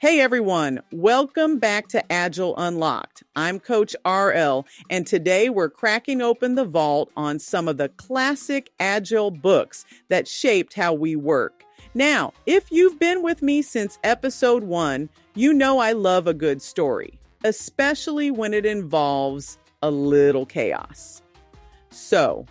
Hey everyone, welcome back to Agile Unlocked. I'm Coach R.L. and today we're cracking open the vault on some of the classic Agile books that shaped how we work. Now, if you've been with me since episode 1, you know I love a good story, especially when it involves a little chaos. So,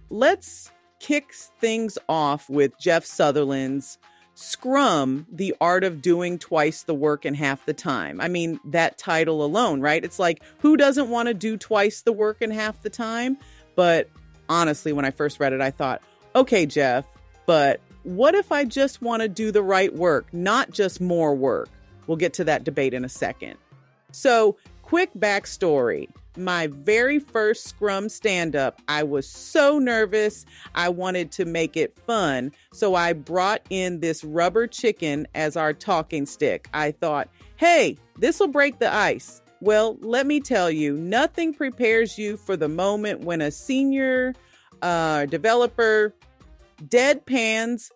let's kick things off with Jeff Sutherland's Scrum, The Art of Doing Twice the Work in Half the Time. I mean, that title alone, right? It's like, who doesn't want to do twice the work in half the time? But honestly, when I first read it, I thought, okay, Jeff, but what if I just want to do the right work, not just more work? We'll get to that debate in a second. So, quick backstory. My very first Scrum stand-up, I was so nervous. I wanted to make it fun. So I brought in this rubber chicken as our talking stick. I thought, hey, this will break the ice. Well, let me tell you, nothing prepares you for the moment when a senior developer deadpans,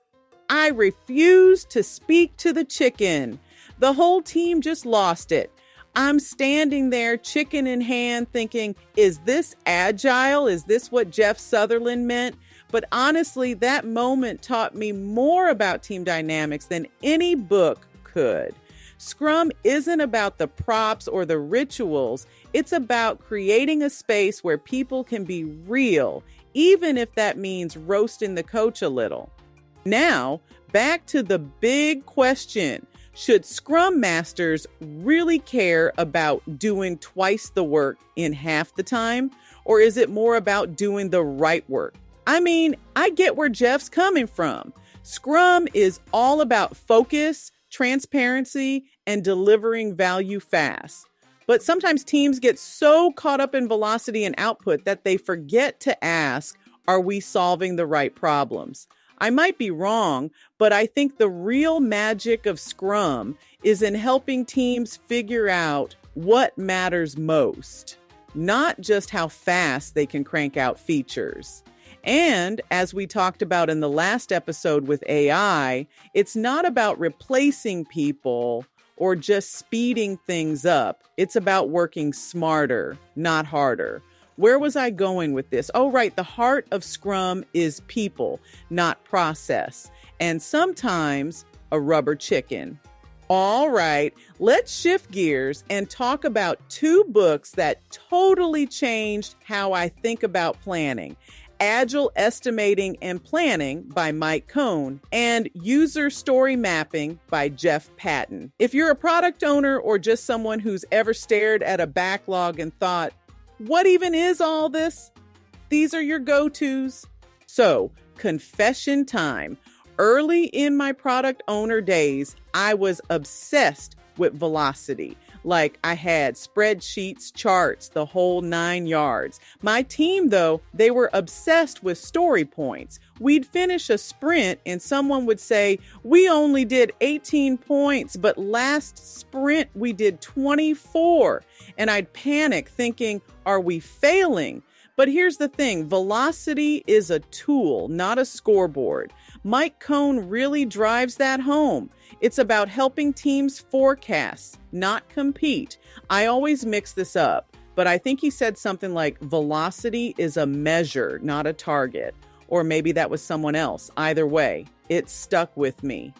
I refuse to speak to the chicken. The whole team just lost it. I'm standing there, chicken in hand, thinking, is this agile? Is this what Jeff Sutherland meant? But honestly, that moment taught me more about team dynamics than any book could. Scrum isn't about the props or the rituals. It's about creating a space where people can be real, even if that means roasting the coach a little. Now, back to the big question. Should Scrum Masters really care about doing twice the work in half the time? Or is it more about doing the right work? I mean, I get where Jeff's coming from. Scrum is all about focus, transparency, and delivering value fast. But sometimes teams get so caught up in velocity and output that they forget to ask, are we solving the right problems? I might be wrong, but I think the real magic of Scrum is in helping teams figure out what matters most, not just how fast they can crank out features. And as we talked about in the last episode with AI, it's not about replacing people or just speeding things up. It's about working smarter, not harder. Where was I going with this? Oh, right. The heart of Scrum is people, not process. And sometimes a rubber chicken. All right, let's shift gears and talk about two books that totally changed how I think about planning. Agile Estimating and Planning by Mike Cohn and User Story Mapping by Jeff Patton. If you're a product owner or just someone who's ever stared at a backlog and thought, what even is all this? These are your go-tos. So, confession time. Early in my product owner days, I was obsessed with velocity. Like I had spreadsheets, charts, the whole 9 yards. My team, though, they were obsessed with story points. We'd finish a sprint and someone would say, we only did 18 points, but last sprint we did 24. And I'd panic thinking, are we failing? But here's the thing, velocity is a tool, not a scoreboard. Mike Cohn really drives that home. It's about helping teams forecast, not compete. I always mix this up, but I think he said something like velocity is a measure, not a target. Or maybe that was someone else. Either way, it stuck with me.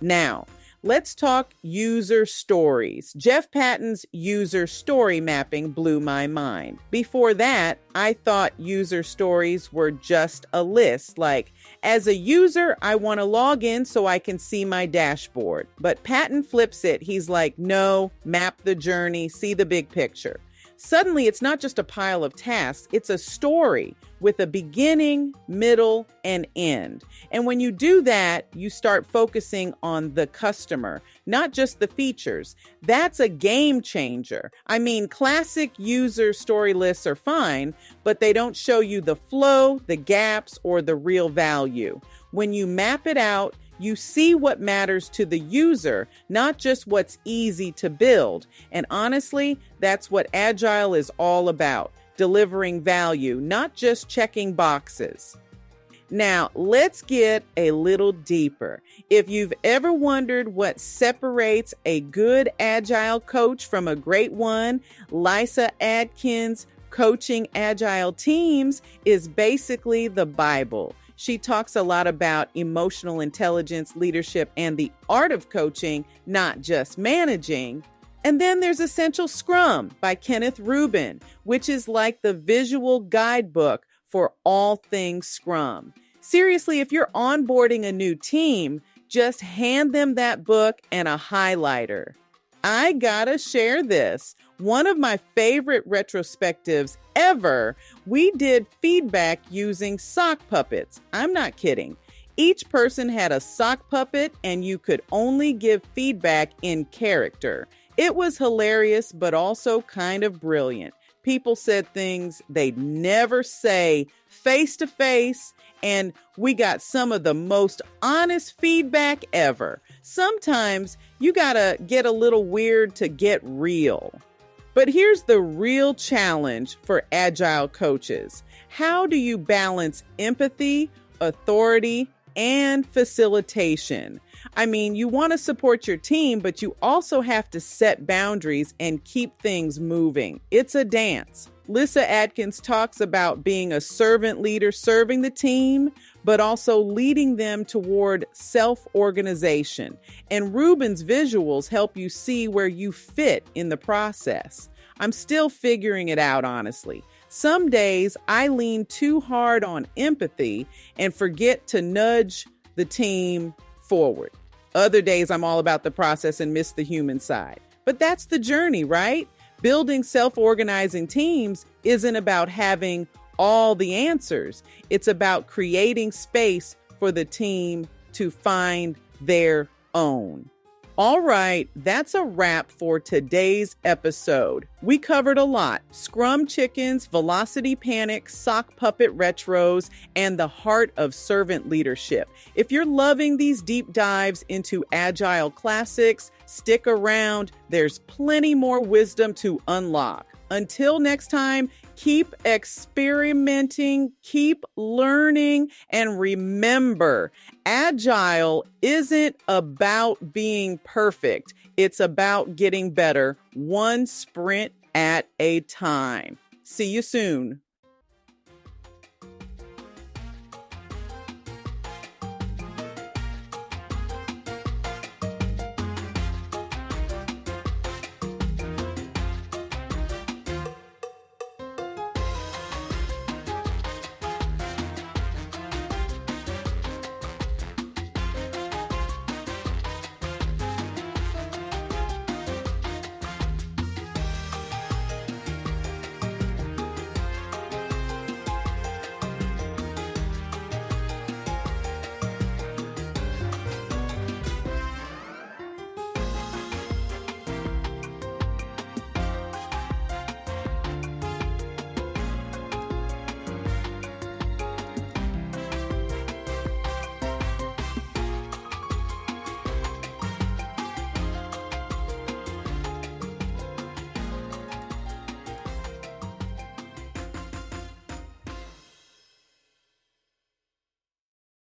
Now, let's talk user stories. Jeff Patton's user story mapping blew my mind. Before that, I thought user stories were just a list, like, as a user, I want to log in so I can see my dashboard. But Patton flips it. He's like, no, map the journey, see the big picture. Suddenly, it's not just a pile of tasks, it's a story with a beginning, middle, and end. And when you do that, you start focusing on the customer, not just the features. That's a game changer. I mean, classic user story lists are fine, but they don't show you the flow, the gaps, or the real value. When you map it out, you see what matters to the user, not just what's easy to build. And honestly, that's what Agile is all about, delivering value, not just checking boxes. Now, let's get a little deeper. If you've ever wondered what separates a good Agile coach from a great one, Lyssa Adkins' Coaching Agile Teams is basically the Bible. She talks a lot about emotional intelligence, leadership, and the art of coaching, not just managing. And then there's Essential Scrum by Kenneth Rubin, which is like the visual guidebook for all things Scrum. Seriously, if you're onboarding a new team, just hand them that book and a highlighter. I gotta share this. One of my favorite retrospectives ever, we did feedback using sock puppets. I'm not kidding. Each person had a sock puppet and you could only give feedback in character. It was hilarious, but also kind of brilliant. People said things they'd never say face to face, and we got some of the most honest feedback ever. Sometimes you gotta get a little weird to get real. But here's the real challenge for Agile coaches. How do you balance empathy, authority, and facilitation? I mean, you want to support your team, but you also have to set boundaries and keep things moving. It's a dance. Lyssa Adkins talks about being a servant leader, serving the team, but also leading them toward self-organization. And Rubin's visuals help you see where you fit in the process. I'm still figuring it out, honestly. Some days I lean too hard on empathy and forget to nudge the team forward. Other days I'm all about the process and miss the human side. But that's the journey, right? Building self-organizing teams isn't about having all the answers. It's about creating space for the team to find their own. All right, that's a wrap for today's episode. We covered a lot: Scrum chickens, velocity panic, sock puppet retros, and the heart of servant leadership. If you're loving these deep dives into Agile classics, stick around. There's plenty more wisdom to unlock. Until next time, keep experimenting, keep learning, and remember, Agile isn't about being perfect. It's about getting better, one sprint at a time. See you soon.